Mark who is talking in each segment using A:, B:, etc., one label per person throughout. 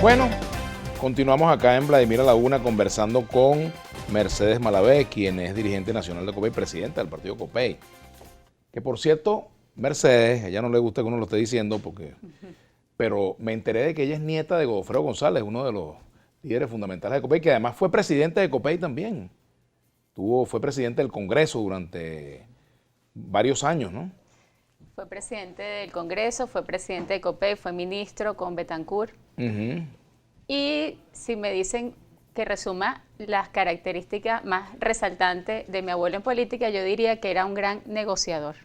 A: Bueno, continuamos acá en Vladimir a la Una conversando con Mercedes Malavé, quien es dirigente nacional de Copey, presidenta del partido Copey. Que por cierto, Mercedes, a ella no le gusta que uno lo esté diciendo, pero me enteré de que ella es nieta de Godofredo González, uno de los líderes fundamentales de Copey, que además fue presidente de Copey también. Fue presidente del Congreso durante varios años, ¿no?
B: Fue presidente del Congreso, fue presidente de Copey, fue ministro con Betancourt. Y si me dicen que resuma las características más resaltantes de mi abuelo en política, yo diría que era un gran negociador.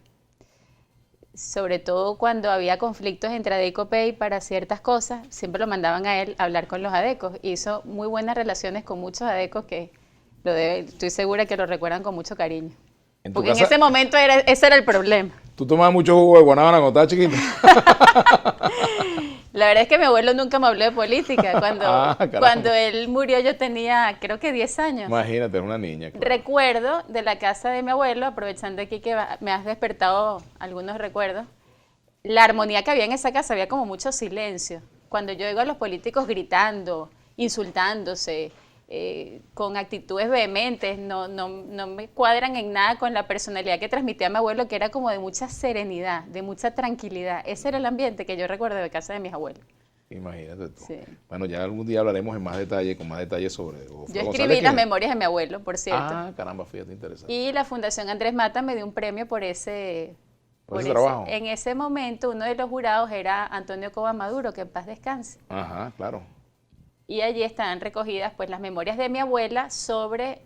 B: Sobre todo cuando había conflictos entre ADECO y Copey para ciertas cosas, siempre lo mandaban a él a hablar con los ADECOs. Hizo muy buenas relaciones con muchos ADECOs que estoy segura que lo recuerdan con mucho cariño. Porque en ese momento ese era el problema.
A: ¿Tú tomabas mucho jugo de guanábana cuando estabas chiquita?
B: La verdad es que mi abuelo nunca me habló de política. Cuando él murió yo tenía, creo que 10 años.
A: Imagínate, era una niña. Claro.
B: Recuerdo de la casa de mi abuelo, aprovechando aquí que me has despertado algunos recuerdos, la armonía que había en esa casa, había como mucho silencio. Cuando yo oigo a los políticos gritando, insultándose, con actitudes vehementes, no me cuadran en nada con la personalidad que transmitía mi abuelo, que era como de mucha serenidad, de mucha tranquilidad. Ese era el ambiente que yo recuerdo de casa de mis abuelos.
A: Imagínate tú.
B: Sí.
A: Bueno, ya algún día hablaremos en más detalle, con más detalles sobre
B: Yo escribí las memorias de mi abuelo, por cierto.
A: Ah, caramba, fíjate, interesante.
B: Y la Fundación Andrés Mata me dio un premio por ese
A: trabajo.
B: En ese momento, uno de los jurados era Antonio Coba Maduro, que en paz descanse.
A: Ajá, claro.
B: Y allí están recogidas pues las memorias de mi abuela sobre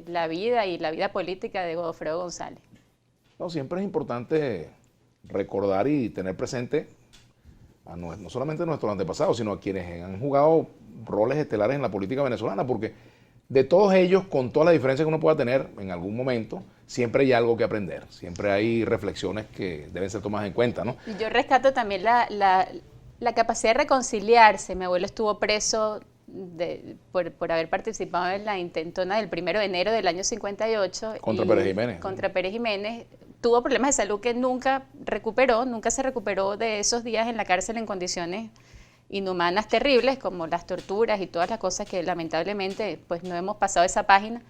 B: la vida y la vida política de Godofredo González.
A: No, siempre es importante recordar y tener presente no solamente a nuestros antepasados, sino a quienes han jugado roles estelares en la política venezolana, porque de todos ellos, con toda la diferencia que uno pueda tener en algún momento, siempre hay algo que aprender, siempre hay reflexiones que deben ser tomadas en cuenta, ¿no?
B: Y yo rescato también la capacidad de reconciliarse. Mi abuelo estuvo preso por haber participado en la intentona del 1 de enero del año 58.
A: Contra Pérez Jiménez.
B: Contra Pérez Jiménez. Tuvo problemas de salud que nunca se recuperó de esos días en la cárcel en condiciones inhumanas terribles, como las torturas y todas las cosas que lamentablemente pues no hemos pasado esa página.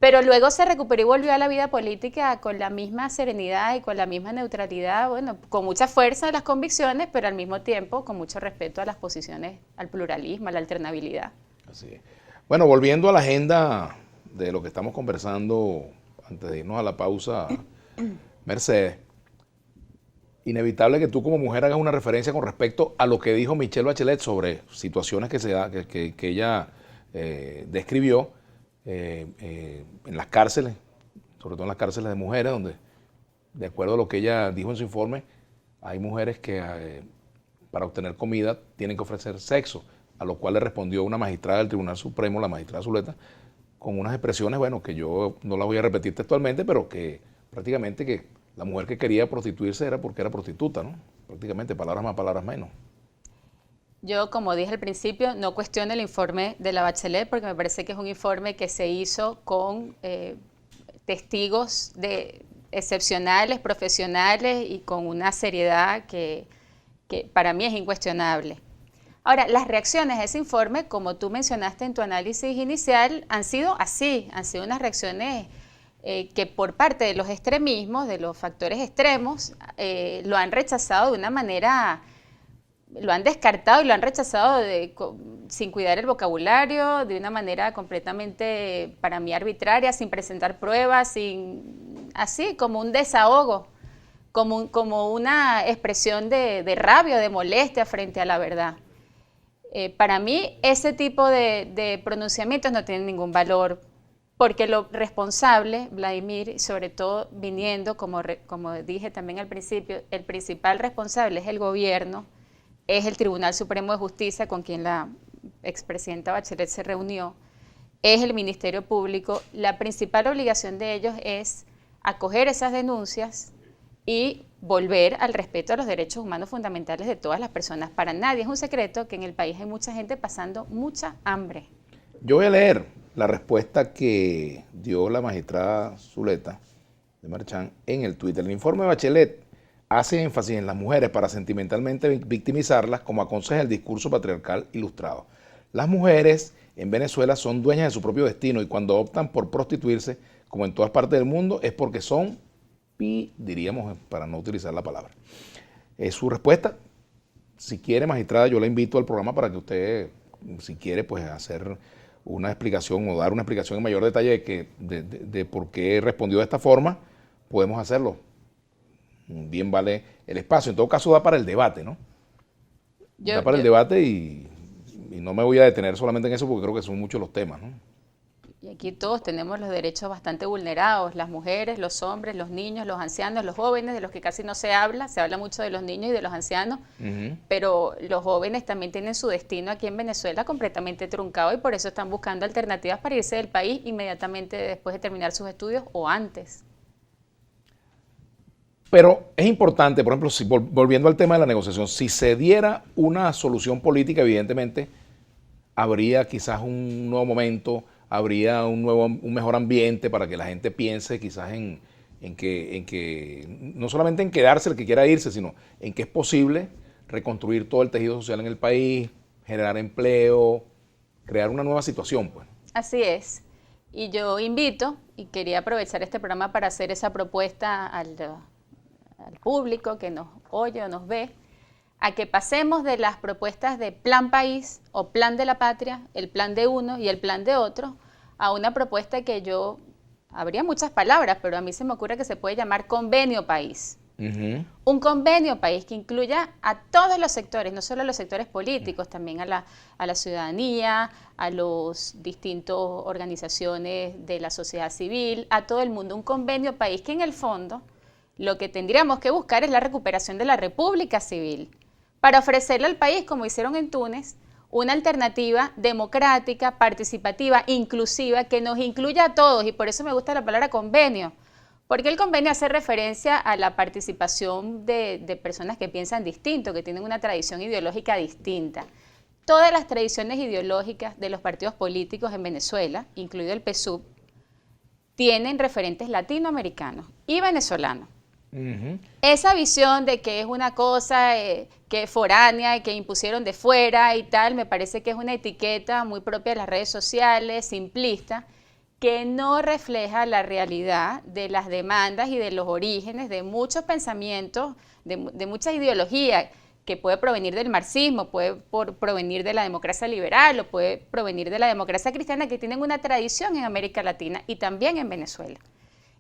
B: Pero luego se recuperó y volvió a la vida política con la misma serenidad y con la misma neutralidad, bueno, con mucha fuerza de las convicciones, pero al mismo tiempo con mucho respeto a las posiciones, al pluralismo, a la alternabilidad.
A: Así es. Bueno, volviendo a la agenda de lo que estamos conversando antes de irnos a la pausa, Mercedes, inevitable que tú como mujer hagas una referencia con respecto a lo que dijo Michelle Bachelet sobre situaciones que ella describió en las cárceles, sobre todo en las cárceles de mujeres, donde, de acuerdo a lo que ella dijo en su informe, hay mujeres que para obtener comida tienen que ofrecer sexo, a lo cual le respondió una magistrada del Tribunal Supremo, la magistrada Zuleta, con unas expresiones, bueno, que yo no las voy a repetir textualmente, pero que prácticamente que la mujer que quería prostituirse era porque era prostituta, ¿no? Prácticamente, palabras más, palabras menos.
B: Yo, como dije al principio, no cuestiono el informe de la Bachelet porque me parece que es un informe que se hizo con testigos excepcionales, profesionales y con una seriedad que para mí es incuestionable. Ahora, las reacciones a ese informe, como tú mencionaste en tu análisis inicial, han sido así, han sido unas reacciones que por parte de los extremismos, de los factores extremos, lo han rechazado de una manera... Lo han descartado y lo han rechazado sin cuidar el vocabulario, de una manera completamente, para mí, arbitraria, sin presentar pruebas, así como un desahogo, como una expresión de rabia, de molestia frente a la verdad. Para mí, ese tipo de pronunciamientos no tienen ningún valor, porque lo responsable, Vladimir, sobre todo viniendo, como dije también al principio, el principal responsable es el gobierno, es el Tribunal Supremo de Justicia, con quien la expresidenta Bachelet se reunió, es el Ministerio Público. La principal obligación de ellos es acoger esas denuncias y volver al respeto a los derechos humanos fundamentales de todas las personas. Para nadie es un secreto que en el país hay mucha gente pasando mucha hambre.
A: Yo voy a leer la respuesta que dio la magistrada Zuleta de Marchán en el Twitter. El informe de Bachelet hace énfasis en las mujeres para sentimentalmente victimizarlas, como aconseja el discurso patriarcal ilustrado. Las mujeres en Venezuela son dueñas de su propio destino y cuando optan por prostituirse, como en todas partes del mundo, es porque son diríamos, para no utilizar la palabra. Es su respuesta. Si quiere, magistrada, yo la invito al programa para que usted, si quiere, pues hacer una explicación o dar una explicación en mayor detalle de por qué respondió de esta forma, podemos hacerlo. Bien vale el espacio. En todo caso, da para el debate, ¿no? Da para el debate y no me voy a detener solamente en eso porque creo que son muchos los temas, ¿no?
B: Y aquí todos tenemos los derechos bastante vulnerados, las mujeres, los hombres, los niños, los ancianos, los jóvenes, de los que casi no se habla mucho de los niños y de los ancianos, pero los jóvenes también tienen su destino aquí en Venezuela completamente truncado y por eso están buscando alternativas para irse del país inmediatamente después de terminar sus estudios o antes.
A: Pero es importante, por ejemplo, si, volviendo al tema de la negociación, si se diera una solución política, evidentemente habría quizás un nuevo momento, habría un mejor ambiente para que la gente piense quizás en que no solamente en quedarse el que quiera irse, sino en que es posible reconstruir todo el tejido social en el país, generar empleo, crear una nueva situación, pues.
B: Así es. Y yo invito, y quería aprovechar este programa para hacer esa propuesta al público que nos oye o nos ve, a que pasemos de las propuestas de plan país o plan de la patria, el plan de uno y el plan de otro, a una propuesta que habría muchas palabras, pero a mí se me ocurre que se puede llamar convenio país. Un convenio país que incluya a todos los sectores, no solo a los sectores políticos, también a la ciudadanía, a los distintos organizaciones de la sociedad civil, a todo el mundo. Un convenio país que en el fondo lo que tendríamos que buscar es la recuperación de la República Civil para ofrecerle al país, como hicieron en Túnez, una alternativa democrática, participativa, inclusiva, que nos incluya a todos, y por eso me gusta la palabra convenio, porque el convenio hace referencia a la participación de personas que piensan distinto, que tienen una tradición ideológica distinta. Todas las tradiciones ideológicas de los partidos políticos en Venezuela, incluido el PSUV, tienen referentes latinoamericanos y venezolanos. Esa visión de que es una cosa que es foránea y que impusieron de fuera y tal, me parece que es una etiqueta muy propia de las redes sociales, simplista, que no refleja la realidad de las demandas y de los orígenes de muchos pensamientos, de muchas ideologías, que puede provenir del marxismo, puede provenir de la democracia liberal o puede provenir de la democracia cristiana, que tienen una tradición en América Latina y también en Venezuela.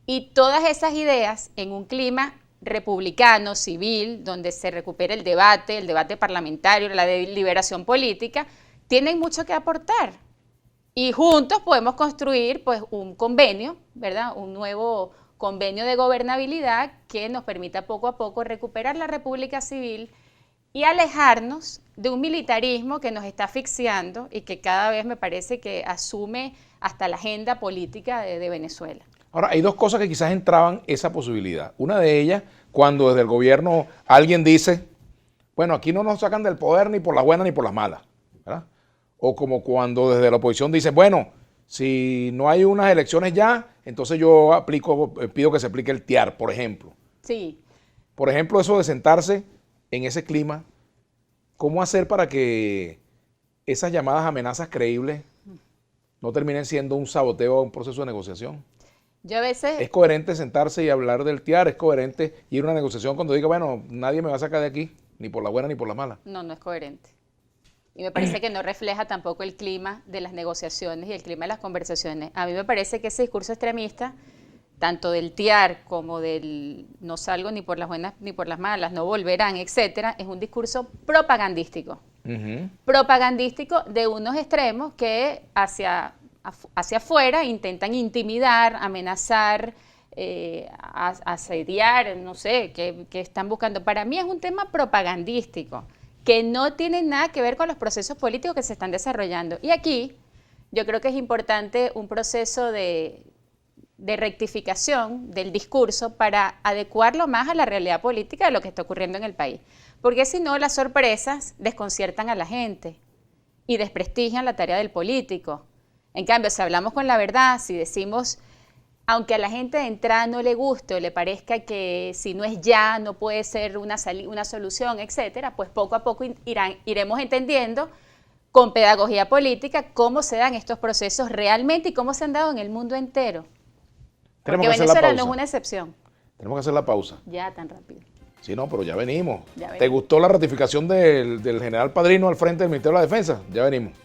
B: Y todas esas ideas en un clima republicano, civil, donde se recupera el debate parlamentario, la deliberación política, tienen mucho que aportar. Y juntos podemos construir pues, un convenio, ¿verdad? Un nuevo convenio de gobernabilidad que nos permita poco a poco recuperar la República Civil y alejarnos de un militarismo que nos está asfixiando y que cada vez me parece que asume hasta la agenda política de Venezuela.
A: Ahora, hay dos cosas que quizás entraban esa posibilidad. Una de ellas, cuando desde el gobierno alguien dice, bueno, aquí no nos sacan del poder ni por las buenas ni por las malas, ¿verdad? O como cuando desde la oposición dice, bueno, si no hay unas elecciones ya, entonces yo pido que se aplique el TIAR, por ejemplo.
B: Sí.
A: Por ejemplo, eso de sentarse en ese clima, ¿cómo hacer para que esas llamadas amenazas creíbles no terminen siendo un saboteo a un proceso de negociación?
B: Yo a veces...
A: ¿Es coherente sentarse y hablar del TIAR? ¿Es coherente ir a una negociación cuando diga, bueno, nadie me va a sacar de aquí, ni por la buena ni por la mala?
B: No, no es coherente. Y me parece que no refleja tampoco el clima de las negociaciones y el clima de las conversaciones. A mí me parece que ese discurso extremista, tanto del TIAR como del no salgo ni por las buenas ni por las malas, no volverán, etcétera, es un discurso propagandístico. Propagandístico de unos extremos que hacia afuera intentan intimidar, amenazar, asediar, no sé, que están buscando. Para mí es un tema propagandístico que no tiene nada que ver con los procesos políticos que se están desarrollando. Y aquí yo creo que es importante un proceso de rectificación del discurso para adecuarlo más a la realidad política de lo que está ocurriendo en el país. Porque si no, las sorpresas desconciertan a la gente y desprestigian la tarea del político. En cambio, si hablamos con la verdad, si decimos aunque a la gente de entrada no le guste o le parezca que si no es ya no puede ser una solución, etcétera, pues poco a poco iremos entendiendo con pedagogía política cómo se dan estos procesos realmente y cómo se han dado en el mundo entero. Porque Venezuela no es una excepción.
A: Tenemos que hacer la pausa.
B: Ya tan rápido.
A: Sí, no, pero ya venimos.
B: Ya venimos.
A: ¿Te gustó la ratificación del general Padrino al frente del Ministerio de la Defensa? Ya venimos.